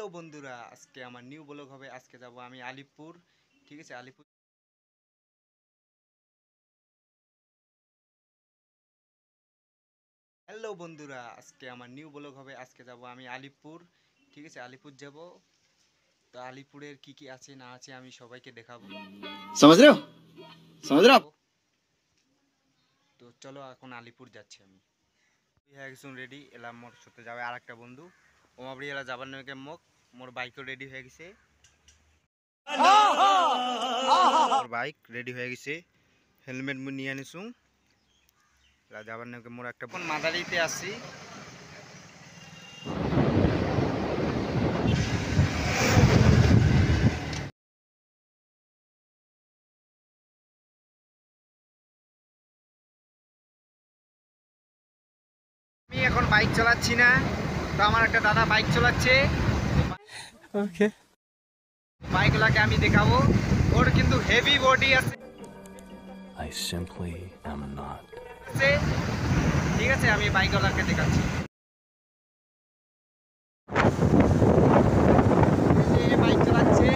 Hello বন্ধুরা, আজকে আমার নিউ ব্লগ হবে। আজকে যাব আমি আলিপুর। ঠিক আছে, আলিপুর। হ্যালো বন্ধুরা, আজকে আমার নিউ ব্লগ হবে। আজকে যাব আমি আলিপুর। ঠিক আছে, আলিপুর যাব। তো আলিপুরের কি কি আছে না আছে আমি সবাইকে দেখাবো। समझ रहे हो समझ रहे हो आप। তো চলো এখন আলিপুর যাচ্ছি আমি। হয়ে গেছি রেডি, এলাম। মোর সাথে যাবে আর একটা বন্ধু। ওমাবড়ি এলা যাবার নামে মোক মোর বাইকও রেডি হয়ে গেছে। মোর বাইক রেডি হয়ে গেছে, হেলমেট মুই নিয়ে আনিছু। যাবার নামে মোর একটা মাদারিতে আসি। আমি এখন বাইক চালাচ্ছি না, তো আমার একটা দাদা বাইক চালাচ্ছে। ওকে, বাইকগুলোকে আমি দেখাবো। ওর কিন্তু হেভি বডি আছে। I simply am not. ঠিক আছে, আমি বাইকগুলোকে দেখাচ্ছি। বাইক চালাচ্ছে।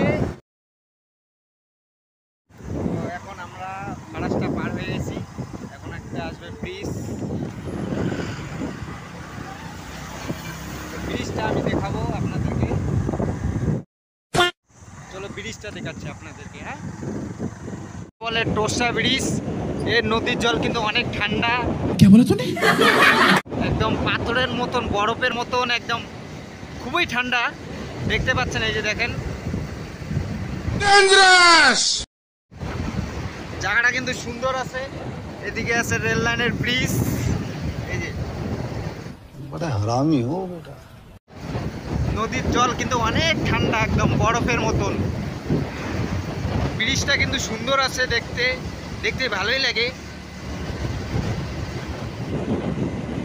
তো এখন আমরা ফারাসটা পার হয়ে গেছি। এখন একটা আসবে ব্রিজ। ব্রিজটা আমি দেখাবো আপনাদেরকে। চলো ব্রিজটা দেখাচ্ছি আপনাদেরকে। হ্যাঁ, বলে টোসা ব্রিজ। এর নদীর জল কিন্তু অনেক ঠান্ডা। क्या बोला तूने? একদম পাথরের মতন, বরফের মতন, একদম খুবই ঠান্ডা। দেখতে পাচ্ছেন, এই যে দেখেন, জায়গাটা কিন্তু সুন্দর আছে। এদিকে আছে রেল লাইনের ব্রিজ। এই যে बड़ा हरामी हो बेटा। নদীর জল কিন্তু অনেক ঠান্ডা, একদম বরফের মতন। ব্রিজটা কিন্তু সুন্দর আছে, দেখতে দেখতে ভালোই লাগে।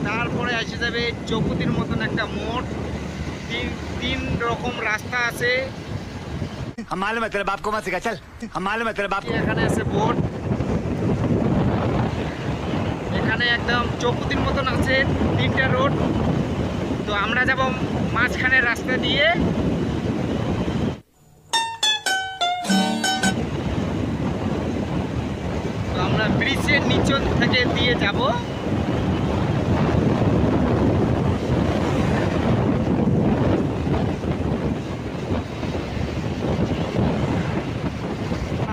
তারপরে এসে যাবে চৌপতির মতন একটা মোড়। তিন রকম রাস্তা আছে। हम मालूम है तेरे बाप को मत सिखा चल। हम मालूम है तेरे बाप को। এখানে আছে বোট। এখানে একদম চৌপতির মতন আছে তিনটা রোড। তো আমরা যাব মাঝখানে রাস্তা দিয়ে। তো আমরা ব্রিজের নিচ থেকে দিয়ে যাব।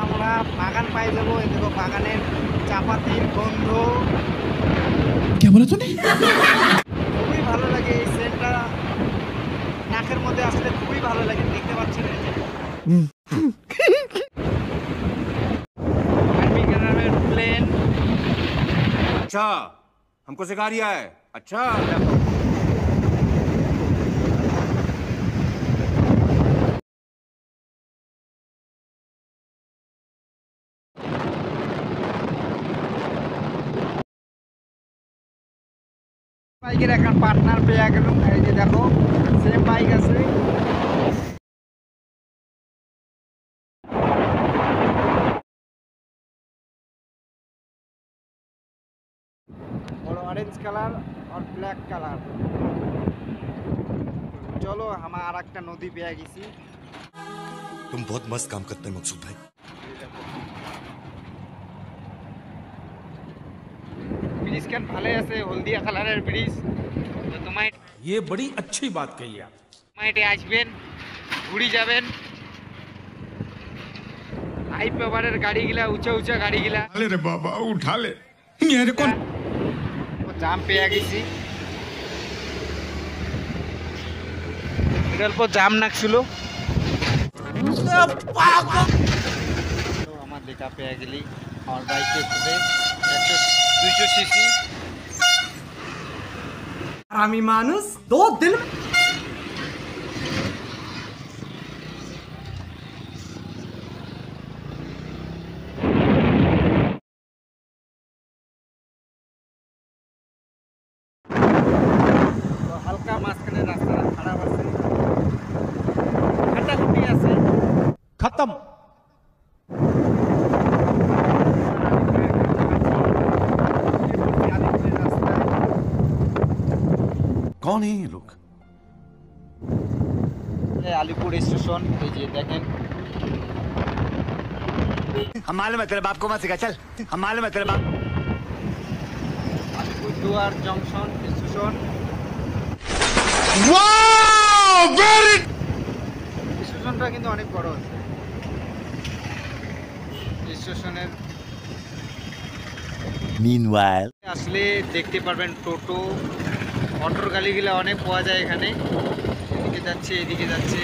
আমরা বাগান পাই যাবো। এই দেখো, বাগানের চাপাতির গন্ধ। क्या बोला तूने? খুবই ভালো লাগে এই সেন্টটা। নাকের মধ্যে আসলে খুবই ভালো লাগে। দেখতে পাচ্ছেন এই যে আর্মি গ্রামের প্লেন। अच्छा हमको सिखा रिया है। अच्छा দেখো, বাইকের এখন পার্টনার পেয়ে গেলাম। এই যে দেখো, সেম বাইক আছে। और ऑरेंज कलर और ब्लैक कलर। चलो हम আর একটা নদী পেয়ে গেছি। तुम बहुत मस्त काम करते हैं मकसूद भाई। ব্রিজ কেন ভালো আছে, হলদিয়া কালারের ব্রিজ। তো তোমায় ये बड़ी अच्छी बात कही आप। মাইটে আসবেন, ঘুরি যাবেন। হাই পাওয়ারের গাড়িগুলা, উঁচা উঁচা গাড়িগুলা। ले रे बाबा उठा ले मेरे को। জাম পেয়ে গেছি। এটার পর জাম নাকছিল। আমার দেখা পেয়ে গেলি আমার বাইকের সাথে 200 সিসি। हरामी मानुस 2 दिन में। তো হালকা মাঝখানে রাস্তাটা খারাপ আছে, খাটাখুটি আছে। खत्म। कौन है ये लोग? আলিপুর স্টেশন এই যে দেখেন हम मालूम है तेरे बाप को मत सिखा चल हम मालूम है तेरे बाप আলিপুরদুয়ার জংশন স্টেশন স্টেশনটা কিন্তু অনেক বড় আছে স্টেশনের Meanwhile আসলে দেখতে পারবেন টোটো অটোর গাড়িগুলো অনেক পাওয়া যায় এখানে এদিকে যাচ্ছে এদিকে যাচ্ছে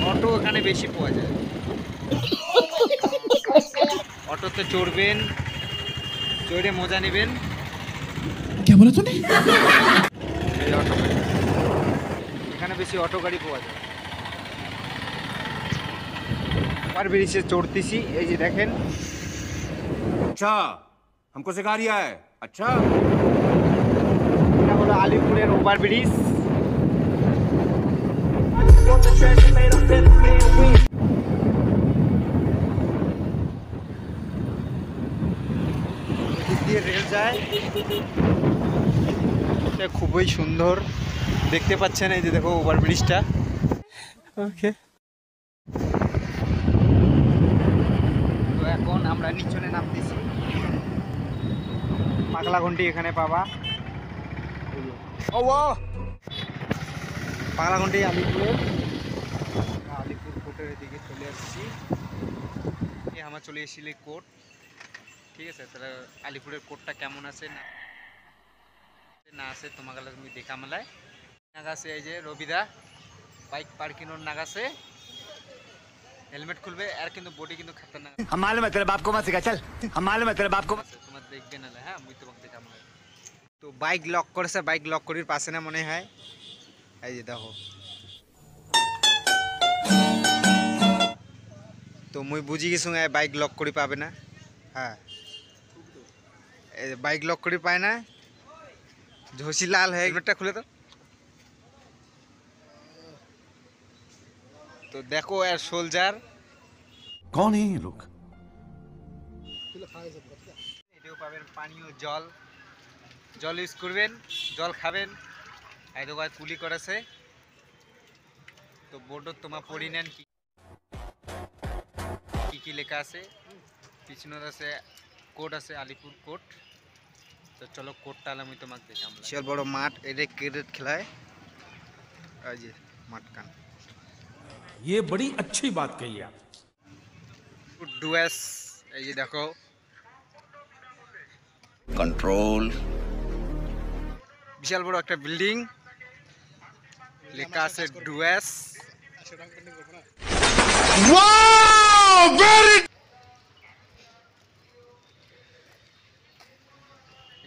অটো এখানে বেশি পাওয়া যায় অটোতে চড়বেন চড়ে মজা নেবেন এই অটো এখানে বেশি অটো গাড়ি পাওয়া যায় ওভার ব্রিজে চড়তেছি এই যে দেখেন अच्छा हमको सिखा रिया है अच्छा এটা হলো আলিপুরের ওভার ব্রিজ এদিক দিয়ে রেল যায় এটা খুবই সুন্দর দেখতে পাচ্ছেন এই যে দেখো ওভার ব্রিজটা ওকে তো এখন আমরা নিচনে নামতেছি পাগলাঘন্টি এখানে পাবা পাগলাঘন্টি আলিপুর কোর্টের দিকে চলে আসছি আমার চলে এসেছিল কোর্ট ঠিক আছে তাহলে আলিপুরের কোর্টটা কেমন আছে না আছে তোমাকে তুমি দেখা মেলায় নাগাছে এই যে রবিদা বাইক পার্কিংর নাগাছে হেলমেট খুলবে আর কিন্তু বডি কিন্তু খতরনাক हम मालूम है तेरे बाप को मत सिखा चल हम मालूम है तेरे बाप को তোমার দেখবে না হ্যাঁ মুই তোমাকে দেখা মেলায় তো বাইক লক করেছে বাইক লক করির পাশে না মনে হয় এই যে দেখো তো মুই বুঝি গেছু বাইক লক করি পাবে না হ্যাঁ বাইক লক করি পায় না ঝসি লাল হয়ে হেলমেটটা খুলে তো দেখো আর সোলজার कौन है ये लोग এটাও পাবেন পানীয় জল জল ইউজ করবেন জল খাবেন এই তো কুলি করেছে তো বোর্ডত তোমার পড়ি নেন কি কি লেখা আছে পিছনত আছে কোড আছে আলিপুর কোর্ট তো চলো কোর্টটা আমি তোমাকে দেখাম বিশাল বড় মাঠ এটা ক্রিকেট খেলায় এই যে মাঠ কান ये बड़ी अच्छी बात कही आप ডুয়েস এই যে দেখো कंट्रोल বিশাল বড় একটা বিল্ডিং লেখা আছে ডুয়েস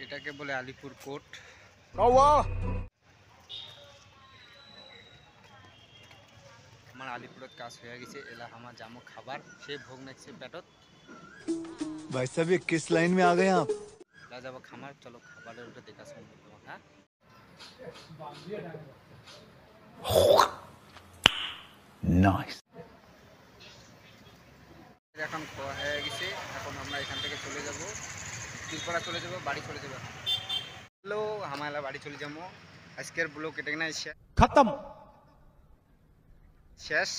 এটাকে বলে আলিপুর কোর্ট আমার আলিপুরের কাজ হয়ে গেছে এলা আমার জামো খাবার সে ভোগ নাকছে পেটত भाई साहब ये किस लाइन में आ गए आप লা যাবো খামার চলো খাবারের ওটা দেখা শুনবো তোমাকে হ্যাঁ नाइस এখন খাওয়া হয়ে গেছে এখন আমরা এখান থেকে চলে যাব তিলপাড়া চলে যাব বাড়ি চলে যাব হ্যালো আমরা বাড়ি চলে যাবো আজকের ব্লগ এটা না खत्म শেষ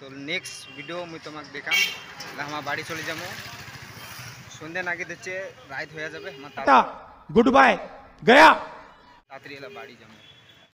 তো নেক্সট ভিডিও মুই তোমাকে দেখাম আমার বাড়ি চলে যাবো সন্ধ্যা নাকি দিচ্ছে রাত হয়ে যাবে আমার गुड बाय गया তাড়াতাড়ি এলা বাড়ি যাবো